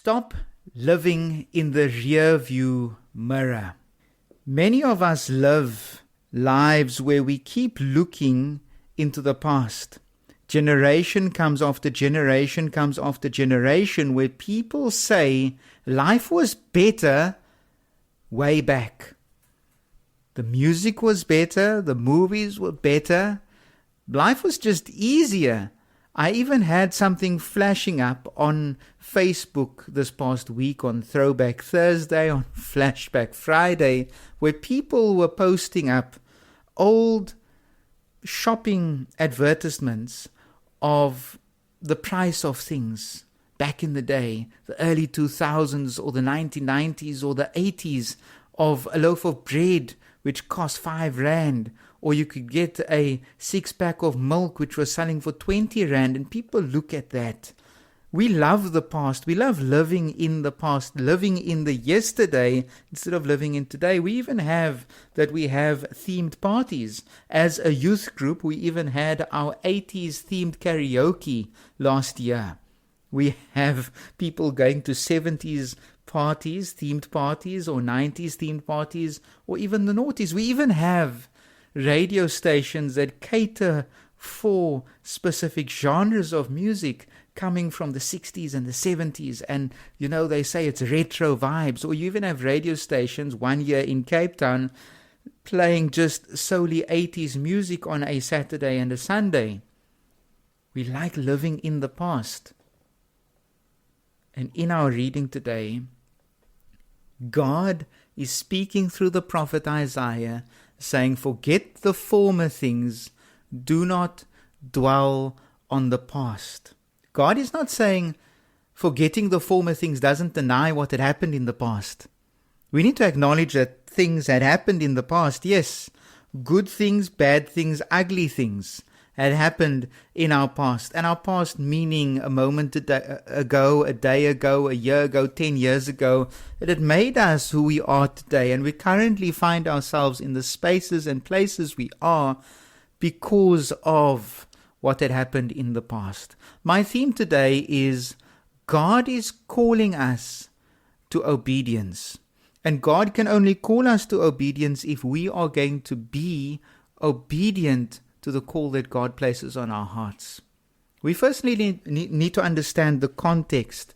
Stop living in the rearview mirror. Many of us live lives where we keep looking into the past. Generation comes after generation comes after generation where people say life was better way back. The music was better, the movies were better, life was just easier. I even had something flashing up on Facebook this past week on Throwback Thursday, on Flashback Friday, where people were posting up old shopping advertisements of the price of things back in the day, the early 2000s or the 1990s or the 80s, of a loaf of bread which cost 5 rand, or you could get a 6-pack of milk which was selling for 20 rand, and people look at that. We love the past. We love living in the past, living in the yesterday instead of living in today. We even have themed parties. As a youth group, we even had our 80s themed karaoke last year. We have people going to 70s parties, themed parties, or 90s themed parties, or even the noughties. We even have radio stations that cater for specific genres of music coming from the 60s and the 70s, and they say it's retro vibes. Or you even have radio stations, one year in Cape Town, playing just solely 80s music on a Saturday and a Sunday. We like living in the past. And in our reading today, God is speaking through the prophet Isaiah, saying, forget the former things, do not dwell on the past. God is not saying forgetting the former things doesn't deny what had happened in the past. We need to acknowledge that things had happened in the past. Yes, good things, bad things, ugly things had happened in our past. And our past meaning a moment ago, a day ago, a year ago, 10 years ago. It had made us who we are today. And we currently find ourselves in the spaces and places we are because of what had happened in the past. My theme today is God is calling us to obedience. And God can only call us to obedience if we are going to be obedient to the call that God places on our hearts. We firstly need to understand the context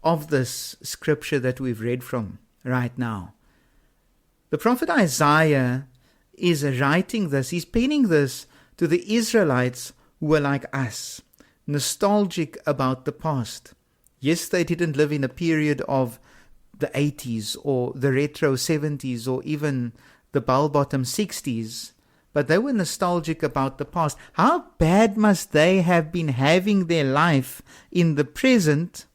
of this scripture that we've read from right now. The prophet Isaiah is writing this, he's penning this to the Israelites who were like us, nostalgic about the past. Yes, they didn't live in a period of the 80s or the retro 70s or even the bell-bottom 60s, but they were nostalgic about the past. How bad must they have been having their life in the present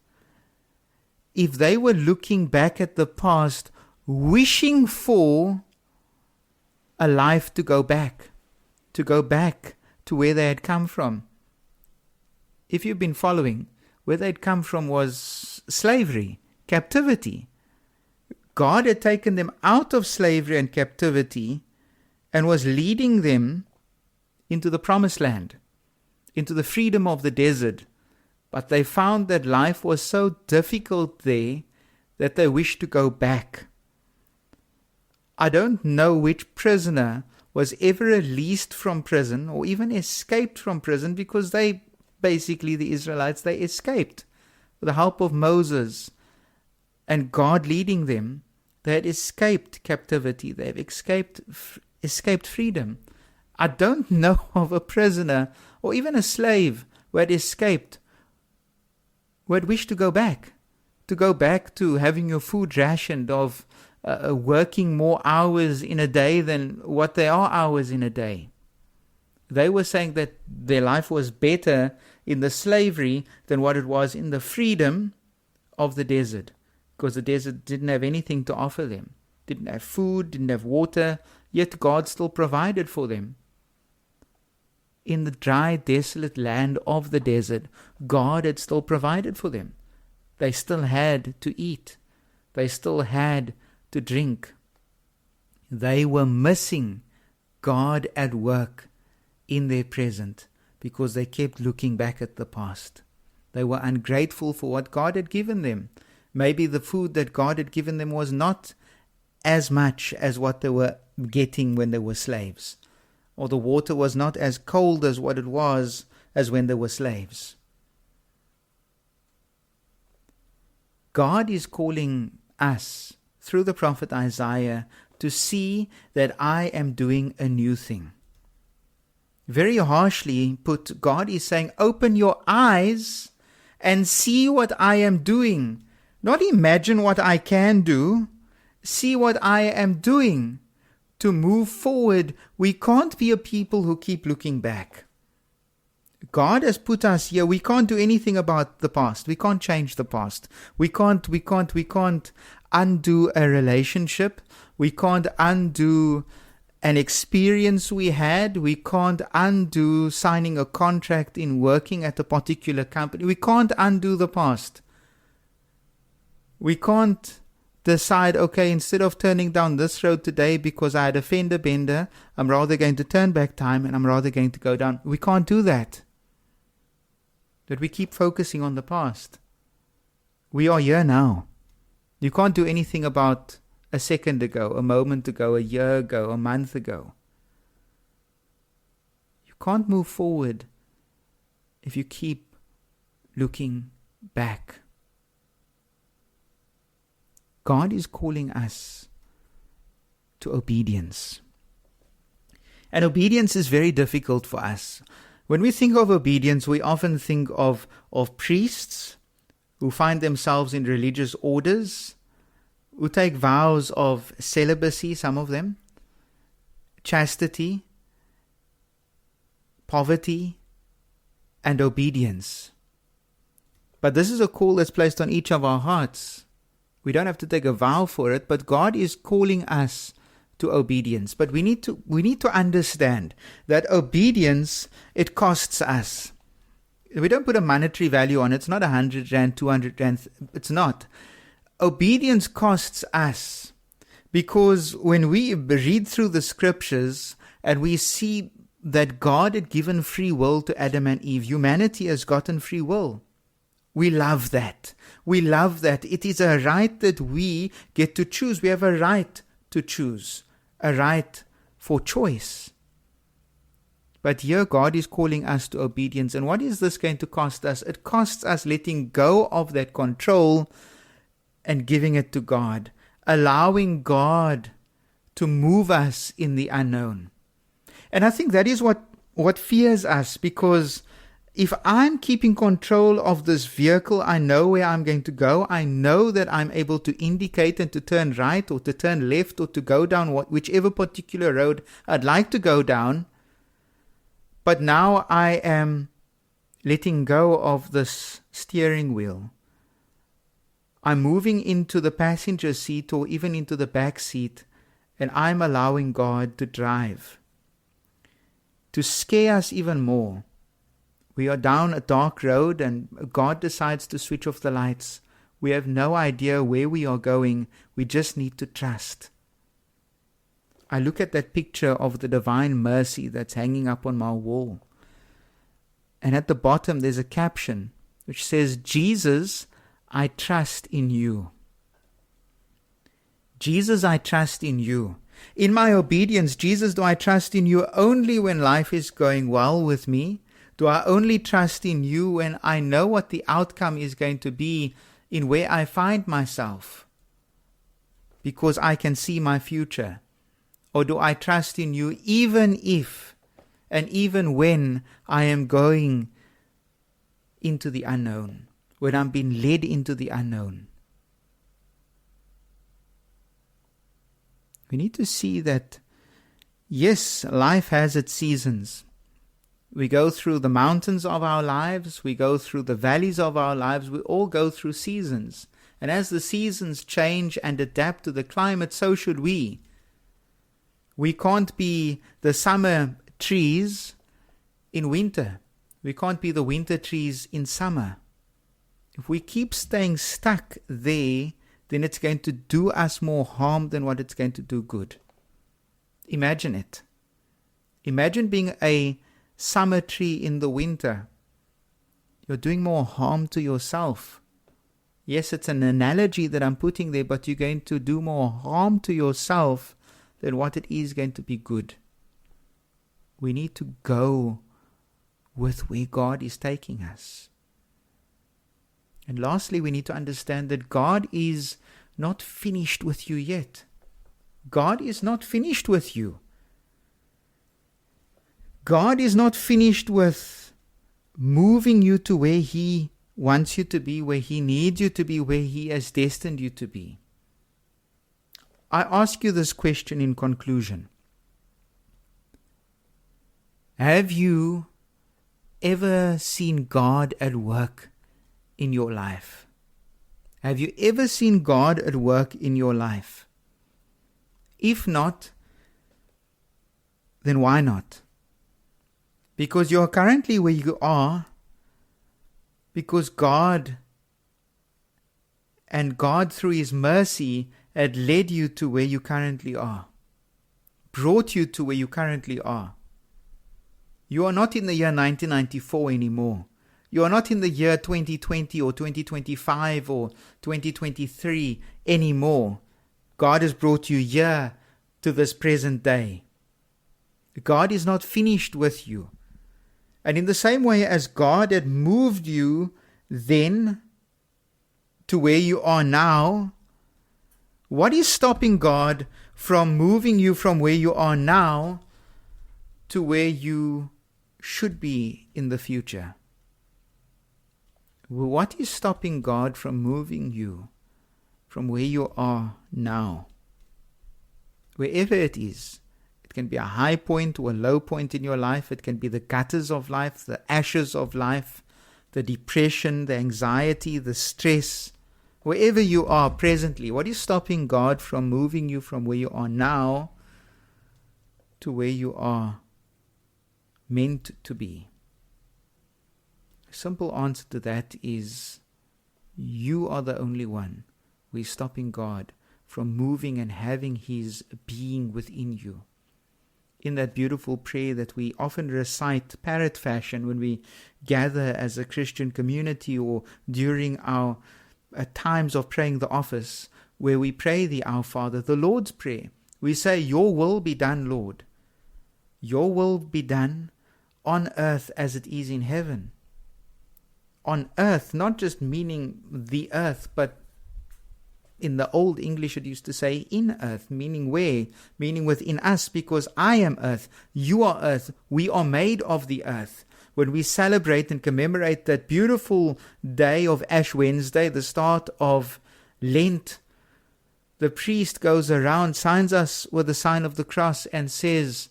if they were looking back at the past, wishing for a life to go back to where they had come from. If you've been following, where they'd come from was slavery, captivity. God had taken them out of slavery and captivity and was leading them into the promised land, into the freedom of the desert. But they found that life was so difficult there that they wished to go back. I don't know which prisoner was ever released from prison or even escaped from prison, because they, basically the Israelites, they escaped with the help of Moses and God leading them. They had escaped captivity. They have escaped freedom. I don't know of a prisoner or even a slave who had escaped, who had wished to go back to having your food rationed, of working more hours in a day than what there are hours in a day. They were saying that their life was better in the slavery than what it was in the freedom of the desert, because the desert didn't have anything to offer them. Didn't have food, didn't have water, yet God still provided for them. In the dry, desolate land of the desert, God had still provided for them. They still had to eat. They still had to drink. They were missing God at work in their present because they kept looking back at the past. They were ungrateful for what God had given them. Maybe the food that God had given them was not as much as what they were getting when they were slaves. Or the water was not as cold as what it was as when they were slaves. God is calling us through the prophet Isaiah to see that I am doing a new thing. Very harshly put, God is saying, open your eyes and see what I am doing. Not imagine what I can do. See what I am doing to move forward. We can't be a people who keep looking back. God has put us here. We can't do anything about the past. We can't change the past. We can't undo a relationship. We can't undo an experience we had. We can't undo signing a contract in working at a particular company. We can't undo the past. We can't decide, okay, instead of turning down this road today because I had a fender bender, I'm rather going to turn back time and I'm rather going to go down. We can't do that. But we keep focusing on the past. We are here now. You can't do anything about a second ago, a moment ago, a year ago, a month ago. You can't move forward if you keep looking back. God is calling us to obedience. And obedience is very difficult for us. When we think of obedience, we often think of priests who find themselves in religious orders, who take vows of celibacy, some of them, chastity, poverty, and obedience. But this is a call that's placed on each of our hearts. We don't have to take a vow for it, but God is calling us to obedience. But we need to understand that obedience, it costs us. We don't put a monetary value on it. It's not 100 rand, 200 rand. It's not. Obedience costs us, because when we read through the scriptures and we see that God had given free will to Adam and Eve, humanity has gotten free will. We love that. We love that. It is a right that we get to choose. We have a right to choose, a right for choice. But here God is calling us to obedience. And what is this going to cost us? It costs us letting go of that control and giving it to God, allowing God to move us in the unknown. And I think that is what fears us, because if I'm keeping control of this vehicle, I know where I'm going to go. I know that I'm able to indicate and to turn right or to turn left or to go down whichever particular road I'd like to go down. But now I am letting go of this steering wheel. I'm moving into the passenger seat or even into the back seat, and I'm allowing God to drive. To scare us even more, we are down a dark road and God decides to switch off the lights. We have no idea where we are going. We just need to trust. I look at that picture of the divine mercy that's hanging up on my wall. And at the bottom there's a caption which says, Jesus, I trust in you. Jesus, I trust in you. In my obedience, Jesus, do I trust in you only when life is going well with me? Do I only trust in you when I know what the outcome is going to be in where I find myself, because I can see my future? Or do I trust in you even if and even when I am going into the unknown, when I'm being led into the unknown? We need to see that, yes, life has its seasons. We go through the mountains of our lives, we go through the valleys of our lives, we all go through seasons. And as the seasons change and adapt to the climate, so should we. We can't be the summer trees in winter. We can't be the winter trees in summer. If we keep staying stuck there, then it's going to do us more harm than what it's going to do good. Imagine it. Imagine being a summer tree in the winter. You're doing more harm to yourself Yes, it's an analogy that I'm putting there, but you're going to do more harm to yourself than what it is going to be good. We need to go with where God is taking us. And lastly, we need to understand that God is not finished with you yet. God is not finished with you. God is not finished with moving you to where He wants you to be, where He needs you to be, where He has destined you to be. I ask you this question in conclusion. Have you ever seen God at work in your life? Have you ever seen God at work in your life? If not, then why not? Because you are currently where you are because God through His mercy had led you to where you currently are, brought you to where you currently are. You are not in the year 1994 anymore. You are not in the year 2020 or 2025 or 2023 anymore. God has brought you here to this present day. God is not finished with you. And in the same way as God had moved you then to where you are now, what is stopping God from moving you from where you are now to where you should be in the future? What is stopping God from moving you from where you are now? Wherever it is. It can be a high point or a low point in your life. It can be the gutters of life, the ashes of life, the depression, the anxiety, the stress. Wherever you are presently, what is stopping God from moving you from where you are now to where you are meant to be? A simple answer to that is you are the only one who is stopping God from moving and having His being within you. In that beautiful prayer that we often recite parrot fashion when we gather as a Christian community or during our times of praying the office, where we pray the Our Father, the Lord's Prayer. We say, Your will be done, Lord. Your will be done on earth as it is in heaven. On earth, not just meaning the earth, but in the old English it used to say in earth, meaning where? Meaning within us, because I am earth, you are earth, we are made of the earth. When we celebrate and commemorate that beautiful day of Ash Wednesday, the start of Lent, the priest goes around, signs us with the sign of the cross and says,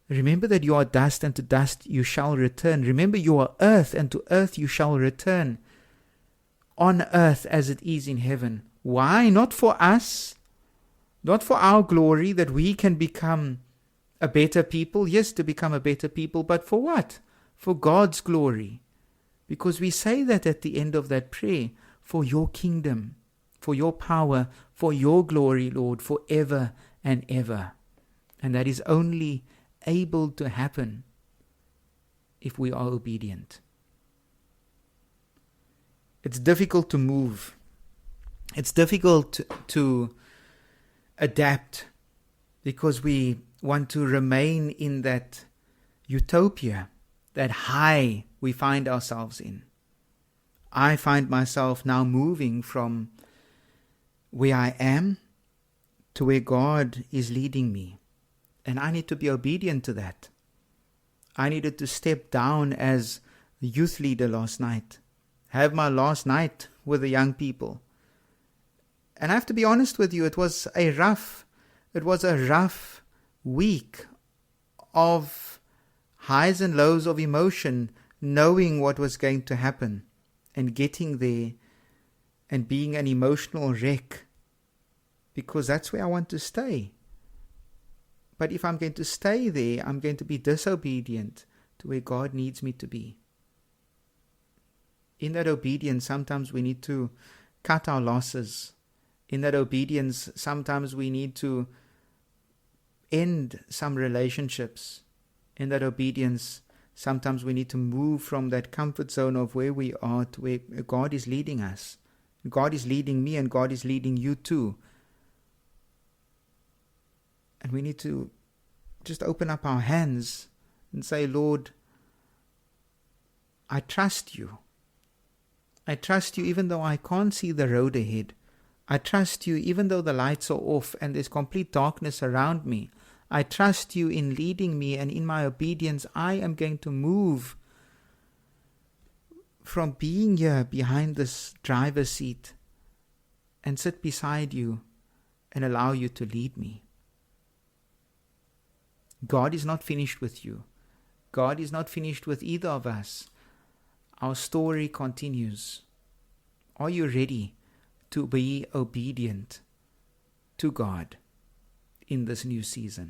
remember that you are dust, and to dust you shall return. Remember you are earth, and to earth you shall return. On earth as it is in heaven. Why? Not for us, not for our glory, that we can become a better people. Yes, to become a better people, but for what? For God's glory. Because we say that at the end of that prayer, for your kingdom, for your power, for your glory, Lord, forever and ever. And that is only able to happen if we are obedient. It's difficult to move. It's difficult to adapt because we want to remain in that utopia, that high we find ourselves in. I find myself now moving from where I am to where God is leading me. And I need to be obedient to that. I needed to step down as a youth leader last night. Have my last night with the young people. And I have to be honest with you, it was a rough week of highs and lows of emotion, knowing what was going to happen and getting there and being an emotional wreck, because that's where I want to stay. But if I'm going to stay there, I'm going to be disobedient to where God needs me to be. In that obedience, sometimes we need to cut our losses. In that obedience, sometimes we need to end some relationships. In that obedience, sometimes we need to move from that comfort zone of where we are to where God is leading us. God is leading me and God is leading you too. And we need to just open up our hands and say, Lord, I trust you. I trust you even though I can't see the road ahead. I trust you even though the lights are off and there's complete darkness around me. I trust you in leading me, and in my obedience I am going to move from being here behind this driver's seat and sit beside you and allow you to lead me. God is not finished with you. God is not finished with either of us. Our story continues. Are you ready to be obedient to God in this new season?